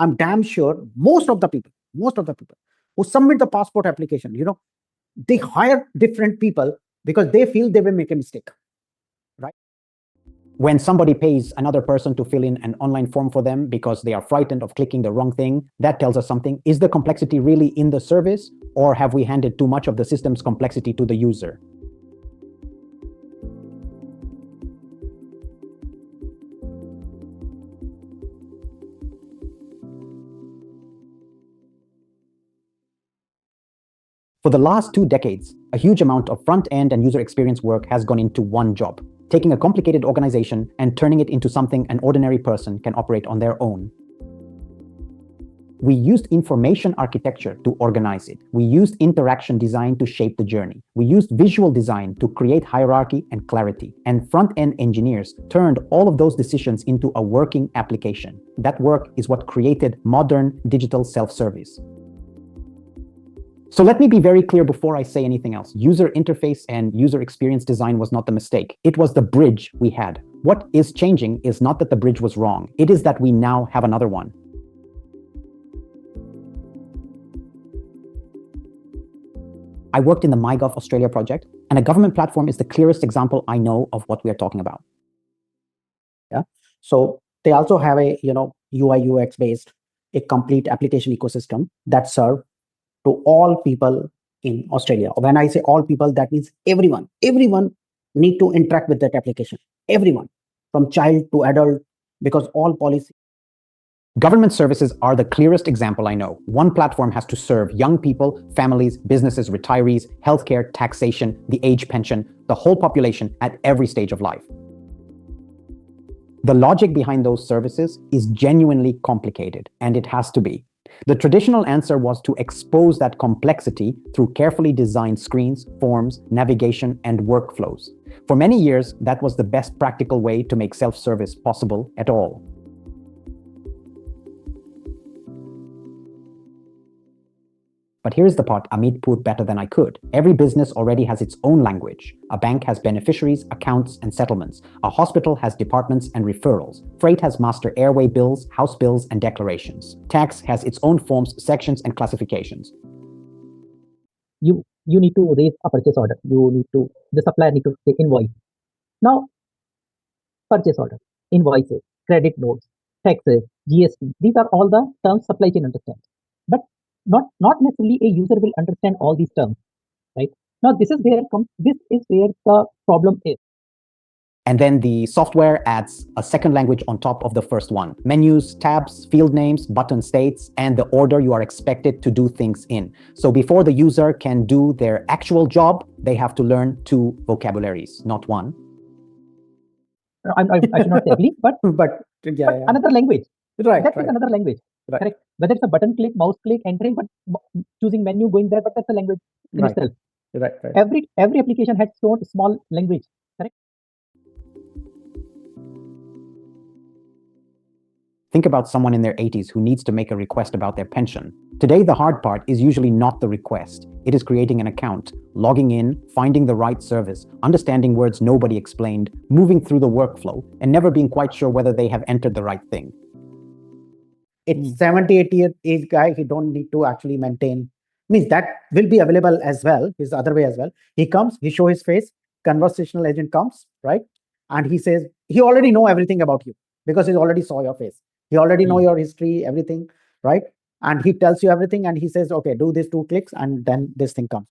I'm damn sure most of the people who submit the passport application, they hire different people because they feel they will make a mistake, right? When somebody pays another person to fill in an online form for them because they are frightened of clicking the wrong thing, that tells us something. Is the complexity really in the service, or have we handed too much of the system's complexity to the user? For the last 2 decades, a huge amount of front-end and user experience work has gone into one job, taking a complicated organization and turning it into something an ordinary person can operate on their own. We used information architecture to organize it. We used interaction design to shape the journey. We used visual design to create hierarchy and clarity. And front-end engineers turned all of those decisions into a working application. That work is what created modern digital self-service. So let me be very clear before I say anything else. User interface and user experience design was not the mistake. It was the bridge we had. What is changing is not that the bridge was wrong. It is that we now have another one. I worked in the MyGov Australia project, and a government platform is the clearest example I know of what we are talking about. Yeah. So they also have a UI UX based a complete application ecosystem that serve to all people in Australia. When I say all people, that means everyone. Everyone need to interact with that application. Everyone, from child to adult, because all policy. Government services are the clearest example I know. One platform has to serve young people, families, businesses, retirees, healthcare, taxation, the age pension, the whole population at every stage of life. The logic behind those services is genuinely complicated, and it has to be. The traditional answer was to expose that complexity through carefully designed screens, forms, navigation, and workflows. For many years, that was the best practical way to make self-service possible at all. But here's the part Amit put better than I could. Every business already has its own language. A bank has beneficiaries, accounts, and settlements. A hospital has departments and referrals. Freight has master airway bills, house bills, and declarations. Tax has its own forms, sections, and classifications. You need to raise a purchase order. The supplier need to take invoice. Now, purchase order, invoices, credit notes, taxes, GST. These are all the terms supply chain understands. But not necessarily a user will understand all these terms, right? Now this is where the problem is. And then the software adds a second language on top of the first one. Menus, tabs, field names, button states, and the order you are expected to do things in. So before the user can do their actual job, they have to learn 2 vocabularies, not 1. I should not say ugly, but yeah. Another language. Right. That is another language. Right. Correct. Whether it's a button click, mouse click, entering, but choosing menu, going there, but that's a language in itself. Right. Every application has its own small language. Correct. Think about someone in their 80s who needs to make a request about their pension. Today, the hard part is usually not the request. It is creating an account, logging in, finding the right service, understanding words nobody explained, moving through the workflow, and never being quite sure whether they have entered the right thing. It's 70, 80 age guy, he don't need to actually maintain. Means that will be available as well, is the other way as well. He comes, he show his face, conversational agent comes, right? And he says, he already know everything about you because he already saw your face. He already know your history, everything, right? And he tells you everything and he says, okay, do these 2 clicks and then this thing comes.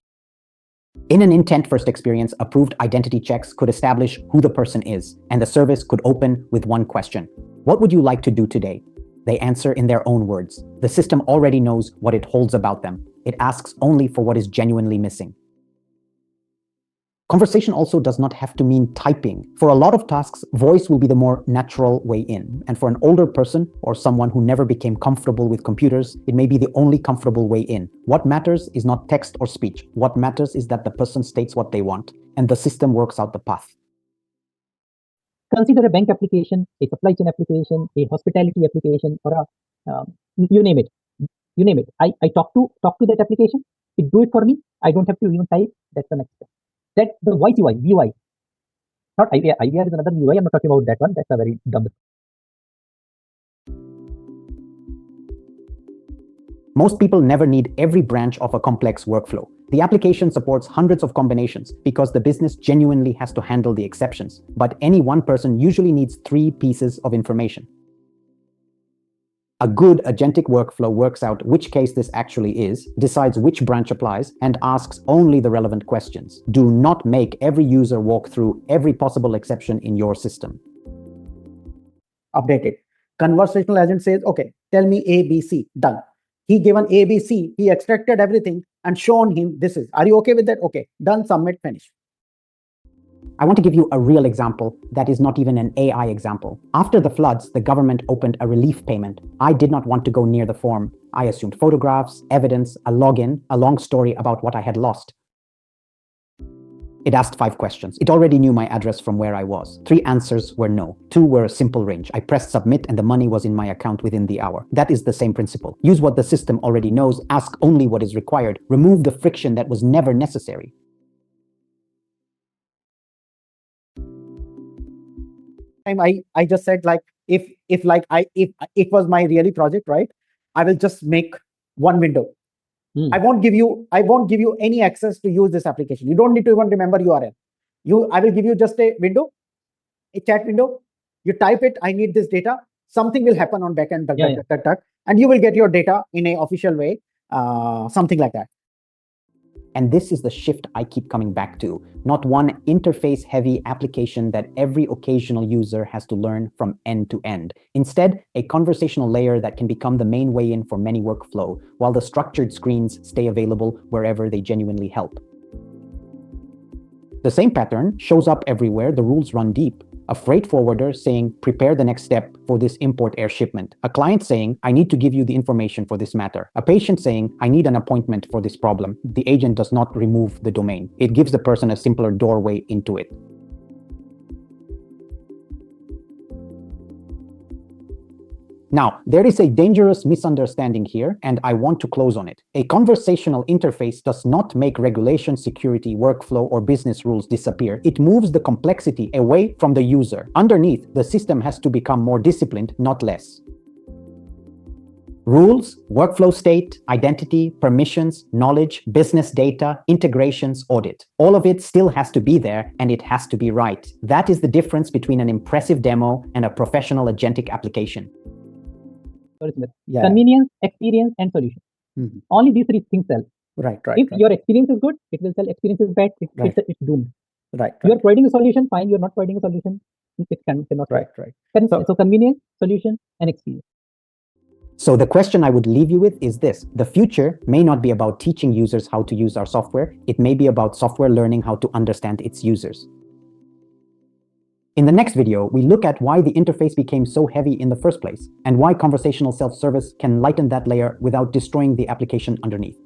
In an intent-first experience, approved identity checks could establish who the person is, and the service could open with one question. What would you like to do today? They answer in their own words. The system already knows what it holds about them. It asks only for what is genuinely missing. Conversation also does not have to mean typing. For a lot of tasks, voice will be the more natural way in. And for an older person or someone who never became comfortable with computers, it may be the only comfortable way in. What matters is not text or speech. What matters is that the person states what they want, and the system works out the path. Consider a bank application, a supply chain application, a hospitality application, or you name it. You name it. I talk to that application. It do it for me. I don't have to even type. That's the next step. That the voice UI, VUI. Not IVR. IVR is another UI. I'm not talking about that one. That's a very dumb. Most people never need every branch of a complex workflow. The application supports hundreds of combinations because the business genuinely has to handle the exceptions. But any one person usually needs 3 pieces of information. A good agentic workflow works out which case this actually is, decides which branch applies, and asks only the relevant questions. Do not make every user walk through every possible exception in your system. Update it. Conversational agent says, okay, tell me A, B, C, done. He given A, B, C, he extracted everything and shown him this is. Are you okay with that? Okay, done, submit, finish. I want to give you a real example that is not even an AI example. After the floods, the government opened a relief payment. I did not want to go near the form. I assumed photographs, evidence, a login, a long story about what I had lost. It asked 5 questions. It already knew my address from where I was. 3 answers were no. 2 were a simple range. I pressed submit and the money was in my account within the hour. That is the same principle. Use what the system already knows, ask only what is required, remove the friction that was never necessary. I just said like if it was my really project, right? I will just make one window. I won't give you any access to use this application. You don't need to even remember URL. I will give you just a window, a chat window. You type it, I need this data. Something will happen on backend, and you will get your data in an official way, something like that. And this is the shift I keep coming back to. Not one interface-heavy application that every occasional user has to learn from end to end. Instead, a conversational layer that can become the main way in for many workflow, while the structured screens stay available wherever they genuinely help. The same pattern shows up everywhere the rules run deep. A freight forwarder saying, prepare the next step for this import air shipment. A client saying, I need to give you the information for this matter. A patient saying, I need an appointment for this problem. The agent does not remove the domain. It gives the person a simpler doorway into it. Now, there is a dangerous misunderstanding here, and I want to close on it. A conversational interface does not make regulation, security, workflow, or business rules disappear. It moves the complexity away from the user. Underneath, the system has to become more disciplined, not less. Rules, workflow state, identity, permissions, knowledge, business data, integrations, audit. All of it still has to be there, and it has to be right. That is the difference between an impressive demo and a professional agentic application. Yeah. Convenience, experience, and solution. Only these 3 things sell. Right. If your experience is good, it will sell. Experience is bad, it's doomed. Right. You are providing a solution, fine. You're not providing a solution, it cannot. Right. So convenience, solution, and experience. So the question I would leave you with is this. The future may not be about teaching users how to use our software. It may be about software learning how to understand its users. In the next video, we look at why the interface became so heavy in the first place, and why conversational self-service can lighten that layer without destroying the application underneath.